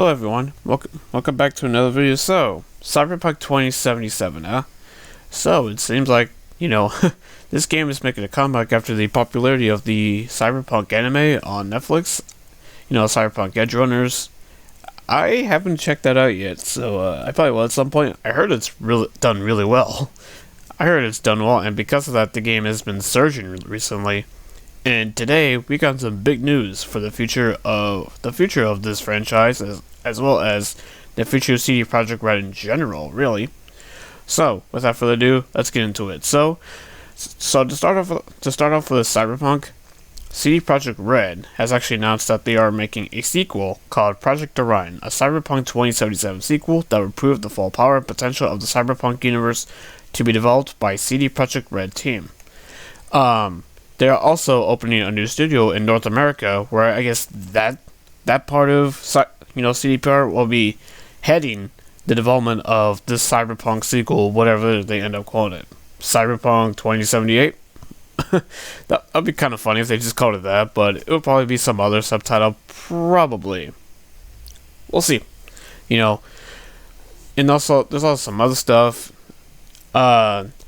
Hello everyone, welcome back to another video. So, Cyberpunk 2077, huh? So, it seems like, this game is making a comeback after the popularity of the Cyberpunk anime on Netflix. Cyberpunk Edge Runners. I haven't checked that out yet, so I probably will at some point. I heard it's done really well. I heard it's done well, and because of that, the game has been surging recently. And today we got some big news for the future of this franchise, as well as the future of CD Projekt Red in general, really. So, without further ado, let's get into it. So to start off with Cyberpunk, CD Projekt Red has actually announced that they are making a sequel called Project Orion, a Cyberpunk 2077 sequel that would prove the full power and potential of the Cyberpunk universe to be developed by CD Projekt Red team. They are also opening a new studio in North America, where I guess that part of CDPR will be heading the development of this Cyberpunk sequel, whatever they end up calling it, Cyberpunk 2078. That'd be kind of funny if they just called it that, but it would probably be some other subtitle, probably. We'll see. And also there's also some other stuff.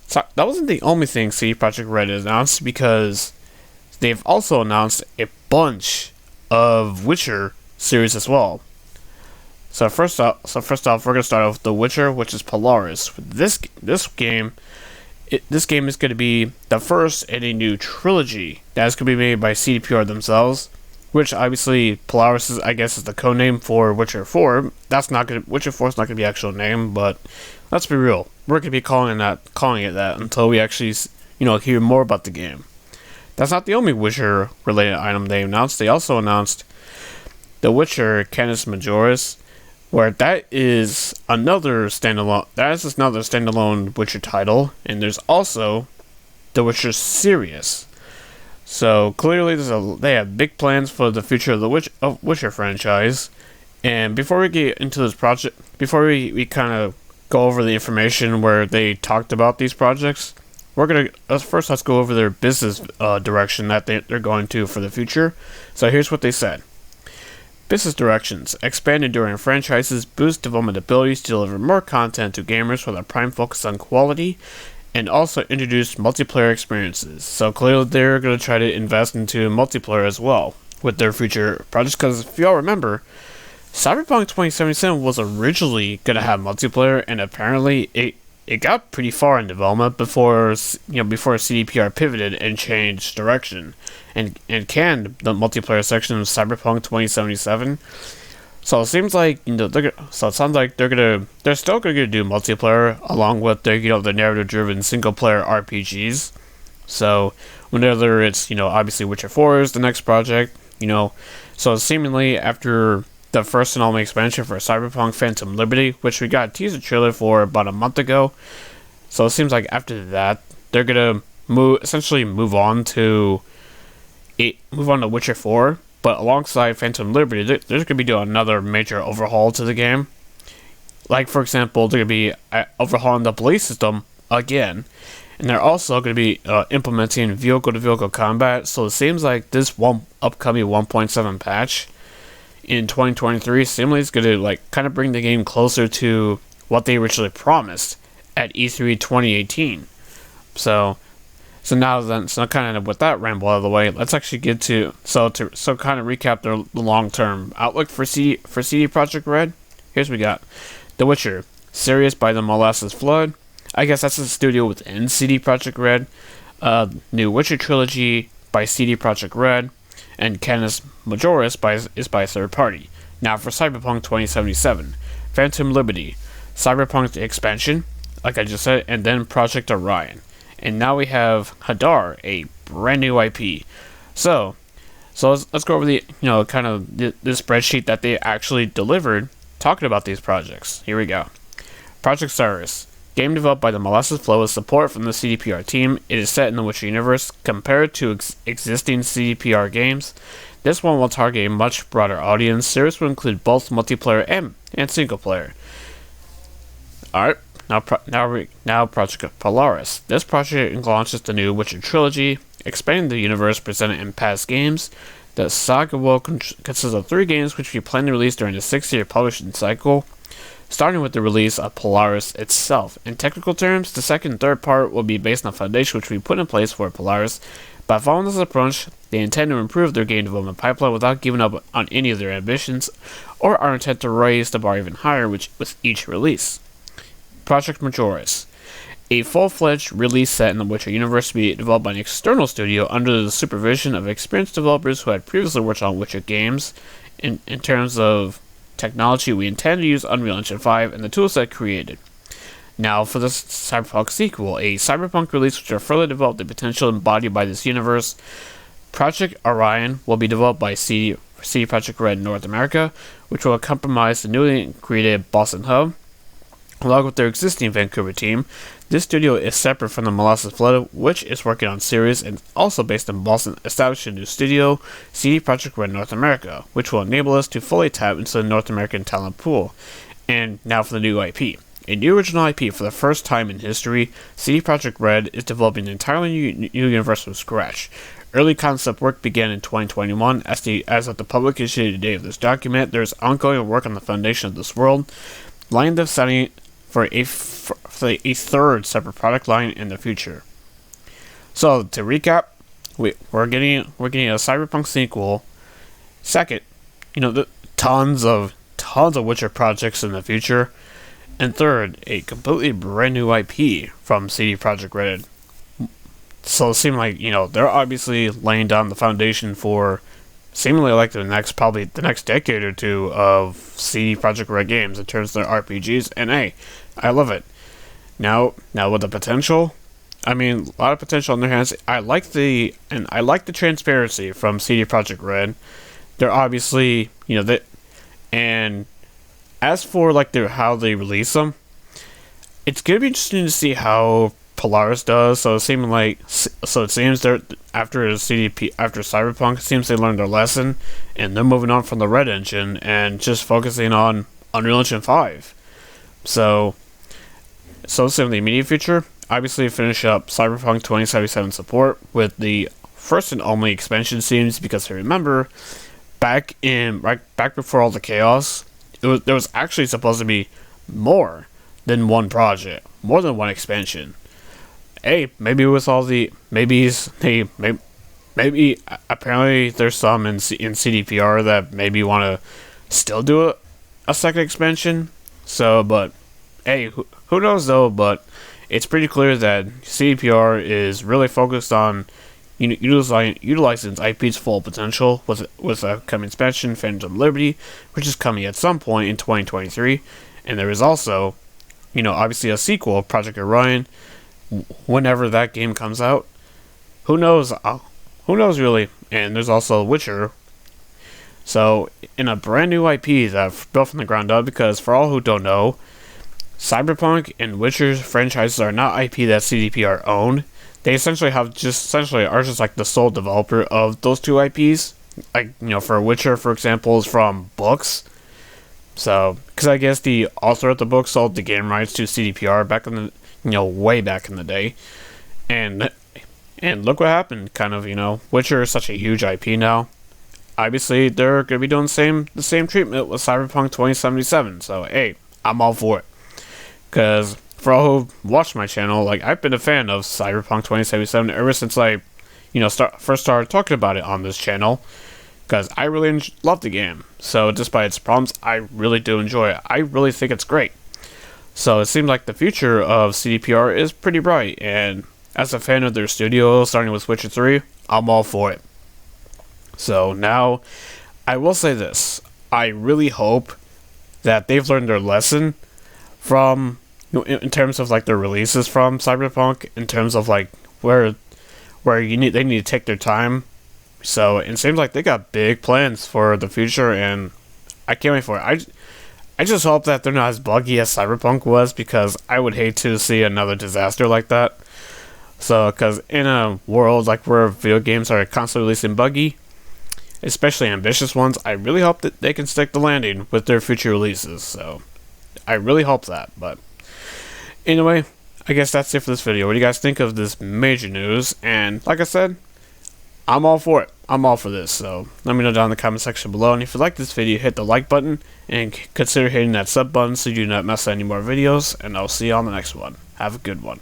So that wasn't the only thing CD Projekt Red announced, because they've also announced a bunch of Witcher series as well. So first off, we're gonna start off with The Witcher, which is Polaris. This game is going to be the first in a new trilogy that is going to be made by CDPR themselves. Which obviously Polaris is, I guess, is the codename for Witcher 4. Witcher 4 is not gonna be the actual name, but let's be real. We're gonna be calling it that until we actually, hear more about the game. That's not the only Witcher related item they announced. They also announced The Witcher Canis Majoris, where that is another standalone Witcher title, and there's also The Witcher Sirius. So clearly, they have big plans for the future of the Witcher franchise. And before we get into this project, before we kind of go over the information where they talked about these projects, let's go over their business direction that they're going to for the future. So here's what they said. Business directions: expand enduring franchises, boost development abilities to deliver more content to gamers with a prime focus on quality, and also introduce multiplayer experiences. So clearly they're going to try to invest into multiplayer as well with their future projects, because if y'all remember, Cyberpunk 2077 was originally going to have multiplayer, and apparently it got pretty far in development before CDPR pivoted and changed direction and canned the multiplayer section of Cyberpunk 2077. So it seems like they're still gonna do multiplayer along with their the narrative-driven single-player RPGs. So whenever it's obviously Witcher 4 is the next project. So seemingly after the first and only expansion for Cyberpunk Phantom Liberty, which we got a teaser trailer for about a month ago. So it seems like after that they're gonna move on to Witcher 4. But alongside Phantom Liberty, there's going to be doing another major overhaul to the game. Like, for example, they're going to be overhauling the police system again. And they're also going to be implementing vehicle-to-vehicle combat. So it seems like this upcoming 1.7 patch in 2023 seemingly is going to kind of bring the game closer to what they originally promised at E3 2018. So kind of with that ramble out of the way, let's actually get to kind of recap the long-term outlook for CD Projekt Red. Here's what we got: The Witcher, Sirius by the Molasses Flood. I guess that's a studio within CD Projekt Red. New Witcher trilogy by CD Projekt Red, and Canis Majoris is by a third party. Now for Cyberpunk 2077, Phantom Liberty, Cyberpunk expansion, like I just said, and then Project Orion. And now we have Hadar, a brand new IP. So let's go over the the spreadsheet that they actually delivered talking about these projects. Here we go. Project Cyrus, game developed by the Molasses Flow with support from the CDPR team. It is set in the Witcher universe. Compared to existing CDPR games, this one will target a much broader audience. Cyrus will include both multiplayer and single player. Alright. Now Project Polaris. This project launches the new Witcher trilogy, expanding the universe presented in past games. The saga will consist of 3 games which we plan to release during the 6-year publishing cycle, starting with the release of Polaris itself. In technical terms, the second and third part will be based on the foundation which we put in place for Polaris. By following this approach, they intend to improve their game development pipeline without giving up on any of their ambitions, or our intent to raise the bar even higher with each release. Project Majoris, a full-fledged release set in the Witcher universe to be developed by an external studio under the supervision of experienced developers who had previously worked on Witcher games. In terms of technology, we intend to use Unreal Engine 5 and the toolset created. Now for the Cyberpunk sequel, a Cyberpunk release which will further develop the potential embodied by this universe. Project Orion will be developed by CD Projekt Red North America, which will compromise the newly created Boston hub. Along with their existing Vancouver team, this studio is separate from the Molasses Flood, which is working on series and also based in Boston, established a new studio, CD Projekt Red North America, which will enable us to fully tap into the North American talent pool. And now for the new IP. A new original IP for the first time in history, CD Projekt Red is developing an entirely new universe from scratch. Early concept work began in 2021. As of the publication date of this document, there is ongoing work on the foundation of this world, laying the setting for a third separate product line in the future. So to recap, we're getting a Cyberpunk sequel. Second, tons of Witcher projects in the future. And third, a completely brand new IP from CD Projekt Red. So it seemed like, they're obviously laying down the foundation for seemingly like the next decade or two of CD Projekt Red games in terms of their RPGs, and hey, I love it. Now with the potential, a lot of potential in their hands. I like the transparency from CD Projekt Red. They're obviously, and as for how they release them, it's gonna be interesting to see how Polaris does. So it seems they're after Cyberpunk, it seems they learned their lesson and they're moving on from the Red Engine and just focusing on Unreal Engine 5. So in the immediate future, obviously finish up Cyberpunk 2077 support with the first and only expansion seems, because I remember back before all the chaos, there was actually supposed to be more than one project, more than one expansion. Hey, maybe with all the maybe apparently there's some in CDPR that maybe want to still do a second expansion. So, but hey, who knows though? But it's pretty clear that CDPR is really focused on utilizing its IP's full potential with a coming expansion, Phantom Liberty, which is coming at some point in 2023, and there is also, obviously a sequel, Project Orion, whenever that game comes out. Who knows? Who knows really? And there's also Witcher. So in a brand new IP that built from the ground up, because for all who don't know, Cyberpunk and Witcher franchises are not IP that CDPR owned. They essentially are just like the sole developer of those two IPs. For Witcher, for example, is from books. So, because I guess the author of the book sold the game rights to CDPR back in the, way back in the day. And look what happened, Witcher is such a huge IP now. Obviously, they're going to be doing the same treatment with Cyberpunk 2077. So, hey, I'm all for it. Because for all who watched my channel, I've been a fan of Cyberpunk 2077 ever since I, first started talking about it on this channel. Because I really love the game. So despite its problems, I really do enjoy it. I really think it's great. So it seems like the future of CDPR is pretty bright. And as a fan of their studio, starting with Witcher 3, I'm all for it. So now, I will say this. I really hope that they've learned their lesson from, in terms of their releases from Cyberpunk, in terms of where they need to take their time. So it seems like they got big plans for the future, and I can't wait for it. I just hope that they're not as buggy as Cyberpunk was, because I would hate to see another disaster like that. So, because in a world where video games are constantly releasing buggy, especially ambitious ones, I really hope that they can stick the landing with their future releases. So, I really hope that. But anyway, I guess that's it for this video. What do you guys think of this major news? And like I said, I'm all for it. I'm all for this. So let me know down in the comment section below. And if you like this video, hit the like button and consider hitting that sub button so you do not miss any more videos. And I'll see you on the next one. Have a good one.